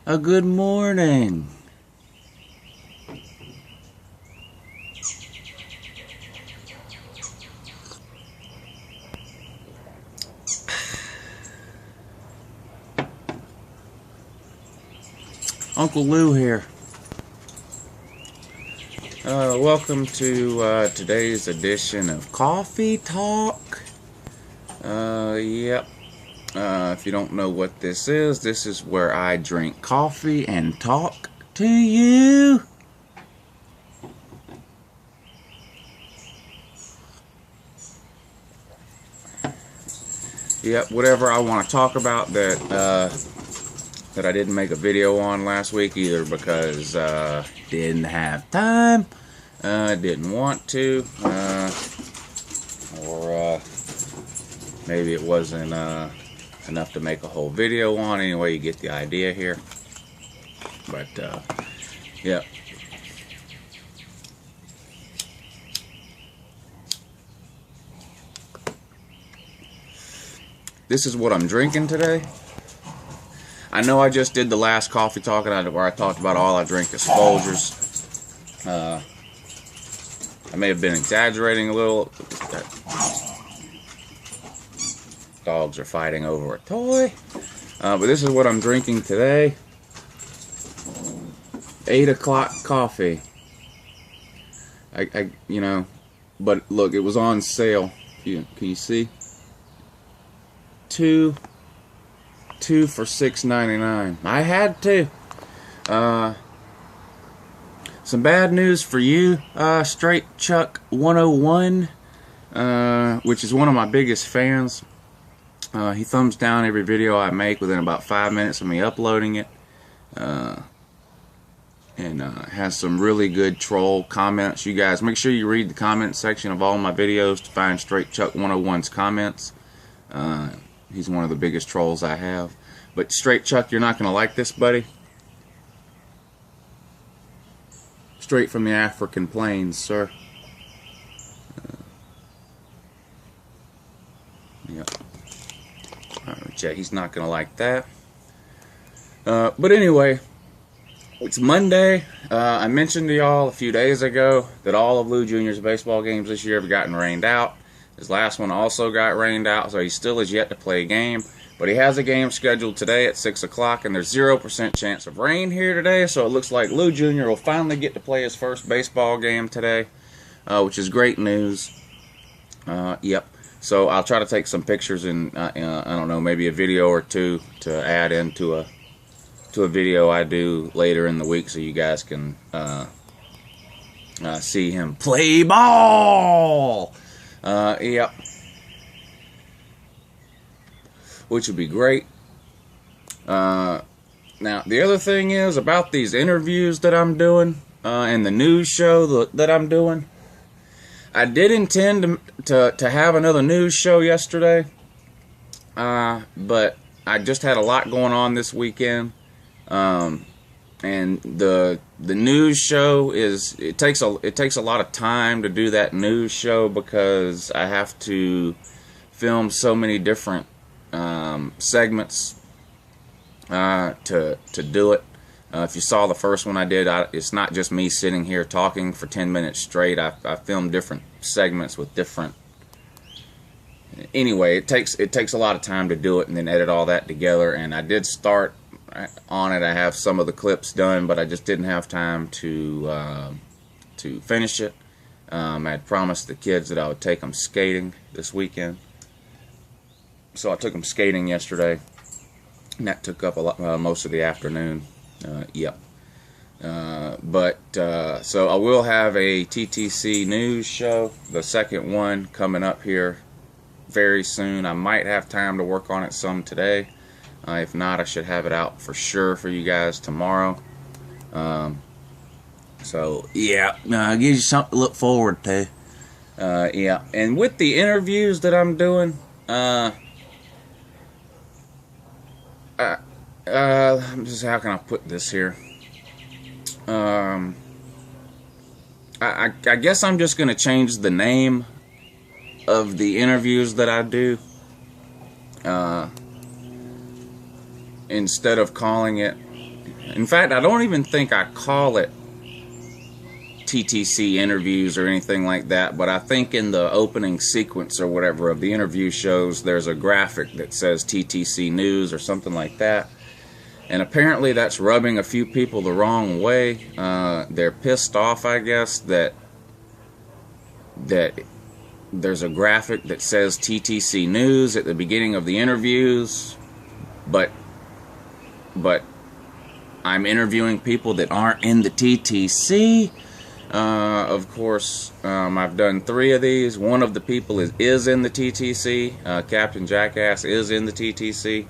a good morning. Uncle Lou here. Welcome to today's edition of Coffee Talk. Yep. If you don't know what this is where I drink coffee and talk to you. Yep, whatever I want to talk about that I didn't make a video on last week, either because didn't have time, didn't want to, or maybe it wasn't enough to make a whole video on. Anyway, you get the idea here. But yeah. This is what I'm drinking today. I know I just did the last coffee talk where I talked about all I drink is Folgers. I may have been exaggerating a little. Dogs are fighting over a toy. But this is what I'm drinking today. 8 o'clock coffee. You know, but look, it was on sale. Can you see? Two for $6.99. I had to. Some bad news for you, Straight Chuck 101, which is one of my biggest fans. He thumbs down every video I make within about 5 minutes of me uploading it, and has some really good troll comments. You guys, make sure you read the comment section of all my videos to find Straight Chuck 101's comments. He's one of the biggest trolls I have. But Straight Chuck, you're not going to like this, buddy. Straight from the African plains, sir. Yep. Check. He's not going to like that. But anyway, it's Monday. I mentioned to y'all a few days ago that all of Lou Jr.'s baseball games this year have gotten rained out. His last one also got rained out, so he still has yet to play a game. But he has a game scheduled today at 6 o'clock, and there's 0% chance of rain here today, so it looks like Lou Jr. will finally get to play his first baseball game today, which is great news. Yep. So I'll try to take some pictures and, I don't know, maybe a video or two to add into a video I do later in the week so you guys can see him play ball. Yep. Which would be great. Now, the other thing is about these interviews that I'm doing and the news show that I'm doing. I did intend to have another news show yesterday, but I just had a lot going on this weekend. And the news show it takes a lot of time to do that news show because I have to film so many different segments to do it. If you saw the first one I did, it's not just me sitting here talking for 10 minutes straight. I filmed different segments with different. Anyway, it takes a lot of time to do it and then edit all that together. And I did start on it. I have some of the clips done, but I just didn't have time to finish it. I had promised the kids that I would take them skating this weekend, so I took them skating yesterday, and that took up most of the afternoon. Yep. So I will have a TTC news show, the second one, coming up here very soon. I might have time to work on it some today. If not, I should have it out for sure for you guys tomorrow. So yeah, gives you something to look forward to. Yeah, and with the interviews that I'm doing, just how can I put this here? I guess I'm just gonna change the name of the interviews that I do. Instead of calling it In fact, I don't even think I call it TTC interviews or anything like that, but I think in the opening sequence or whatever of the interview shows, there's a graphic that says TTC News or something like that. And apparently that's rubbing a few people the wrong way. They're pissed off, I guess, that there's a graphic that says TTC News at the beginning of the interviews, but I'm interviewing people that aren't in the TTC. Of course, I've done 3 of these. One of the people is in the TTC. Captain Jackass is in the TTC.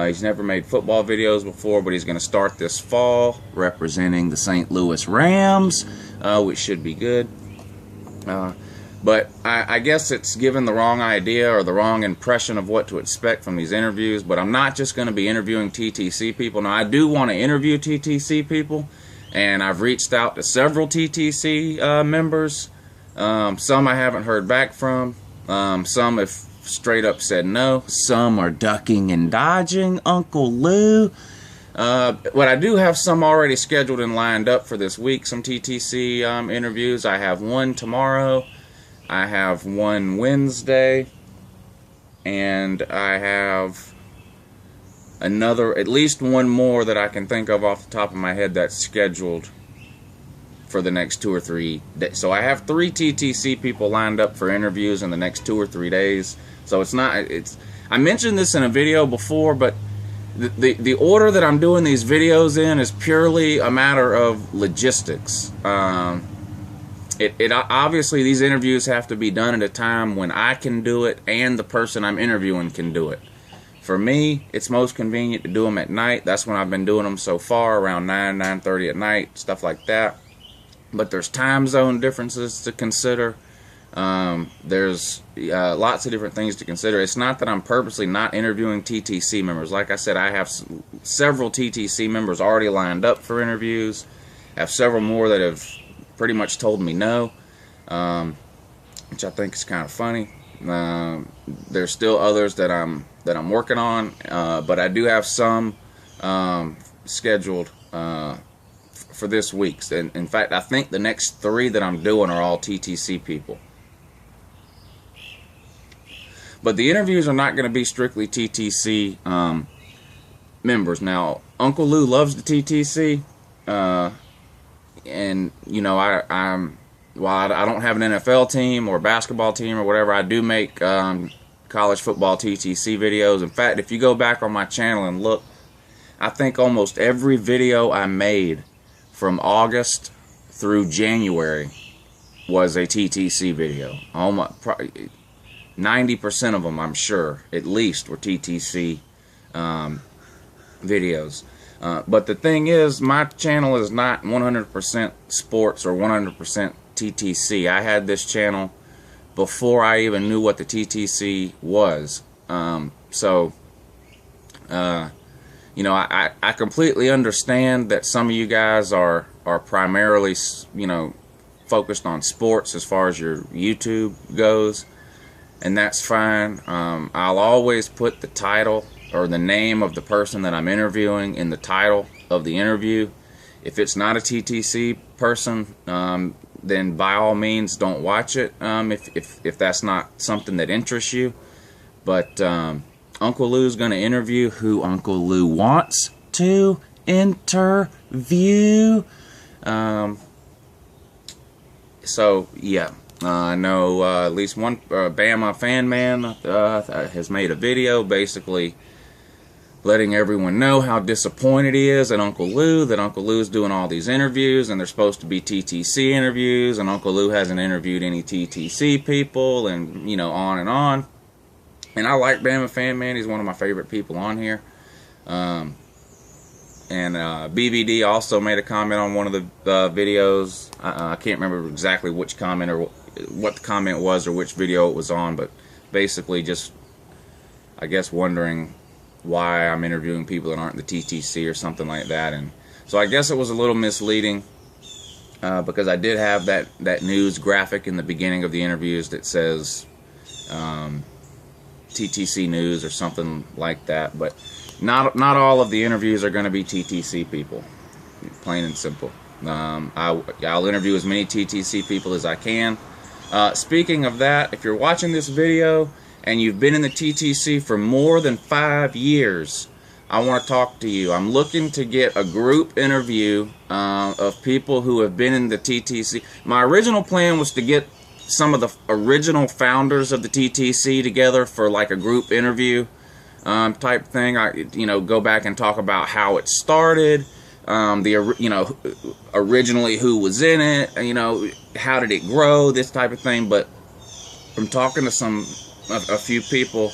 He's never made football videos before, but he's going to start this fall representing the St. Louis Rams, which should be good. But I guess it's given the wrong idea or the wrong impression of what to expect from these interviews. But I'm not just going to be interviewing TTC people. Now, I do want to interview TTC people, and I've reached out to several TTC members. Some I haven't heard back from. Some have straight up said no. Some are ducking and dodging Uncle Lou. But I do have some already scheduled and lined up for this week, some TTC interviews. I have one tomorrow. I have one Wednesday, and I have at least one more that I can think of off the top of my head that's scheduled for the next 2 or 3 days. So I have 3 TTC people lined up for interviews in the next 2 or 3 days. So I mentioned this in a video before, but the order that I'm doing these videos in is purely a matter of logistics. Obviously, these interviews have to be done at a time when I can do it and the person I'm interviewing can do it. For me, it's most convenient to do them at night. That's when I've been doing them so far, around 9:30 at night, stuff like that. But there's time zone differences to consider. There's lots of different things to consider. It's not that I'm purposely not interviewing TTC members. Like I said, I have several TTC members already lined up for interviews. I have several more that have pretty much told me no, which I think is kind of funny. There's still others that I'm working on, but I do have some scheduled for this week. And in fact, I think the next 3 that I'm doing are all TTC people. But the interviews are not going to be strictly TTC members. Now, Uncle Lou loves the TTC. And, you know, while I don't have an NFL team or basketball team or whatever, I do make college football TTC videos. In fact, if you go back on my channel and look, I think almost every video I made from August through January was a TTC video. 90% of them, I'm sure, at least, were TTC videos. But the thing is, my channel is not 100% sports or 100% TTC. I had this channel before I even knew what the TTC was. You know, I completely understand that some of you guys are primarily, you know, focused on sports as far as your YouTube goes, and that's fine. I'll always put the title or the name of the person that I'm interviewing in the title of the interview. If it's not a TTC person, then by all means don't watch it if that's not something that interests you. But Uncle Lou's going to interview who Uncle Lou wants to interview. So yeah, I know at least one Bama fan man has made a video basically letting everyone know how disappointed he is at Uncle Lou, that Uncle Lou's doing all these interviews, and they're supposed to be TTC interviews, and Uncle Lou hasn't interviewed any TTC people, and, you know, on and on. And I like Bama Fan Man. He's one of my favorite people on here. And BBD also made a comment on one of the videos. I can't remember exactly which comment or what the comment was or which video it was on, but basically just, I guess, wondering why I'm interviewing people that aren't in the TTC or something like that. And so I guess it was a little misleading because I did have that news graphic in the beginning of the interviews that says TTC News or something like that. But not all of the interviews are going to be TTC people. plain and simple. I'll interview as many TTC people as I can. Speaking of that, if you're watching this video and you've been in the TTC for more than 5 years, I want to talk to you. I'm looking to get a group interview of people who have been in the TTC. My original plan was to get some of the original founders of the TTC together for like a group interview type thing. Go back and talk about how it started, originally who was in it, how did it grow, this type of thing. But from talking to a few people,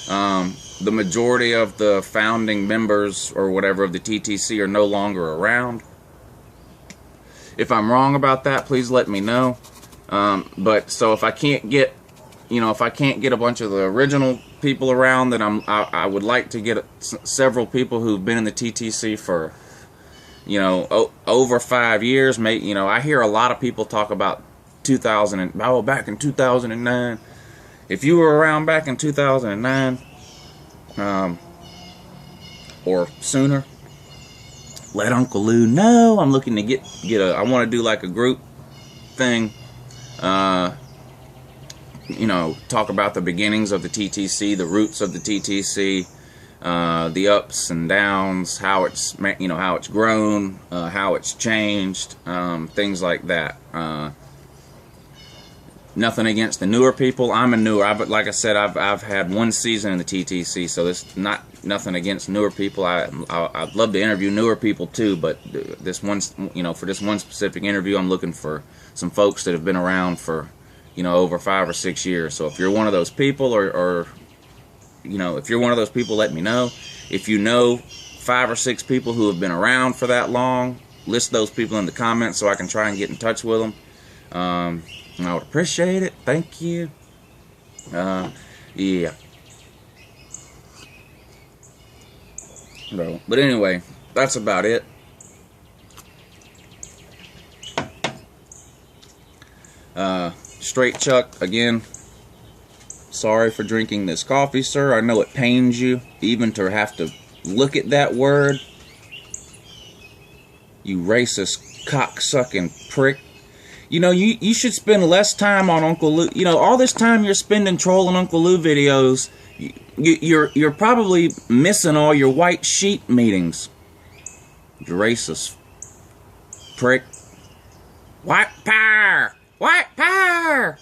the majority of the founding members or whatever of the TTC are no longer around. If I'm wrong about that, please let me know. But so if I can't get, a bunch of the original people around, then I would like to get several people who've been in the TTC for, over 5 years. I hear a lot of people talk about back in 2009. If you were around back in 2009, or sooner, let Uncle Lou know. I'm looking to I want to do like a group thing, talk about the beginnings of the TTC, the roots of the TTC, the ups and downs, how it's grown, how it's changed, things like that. Nothing against the newer people. I'm a newer. Like I said, I've had 1 season in the TTC, so there's nothing against newer people. I'd love to interview newer people too, but this one, for this one specific interview, I'm looking for some folks that have been around for, over 5 or 6 years. So if you're one of those people, or if you're one of those people, let me know. If you know 5 or 6 people who have been around for that long, list those people in the comments so I can try and get in touch with them. I would appreciate it. Thank you. Yeah. But anyway, that's about it. Straight Chuck, again, sorry for drinking this coffee, sir. I know it pains you even to have to look at that word. You racist, cock-sucking prick. You should spend less time on Uncle Lou. All this time you're spending trolling Uncle Lou videos, you're probably missing all your white sheep meetings. You racist prick. White power! White power!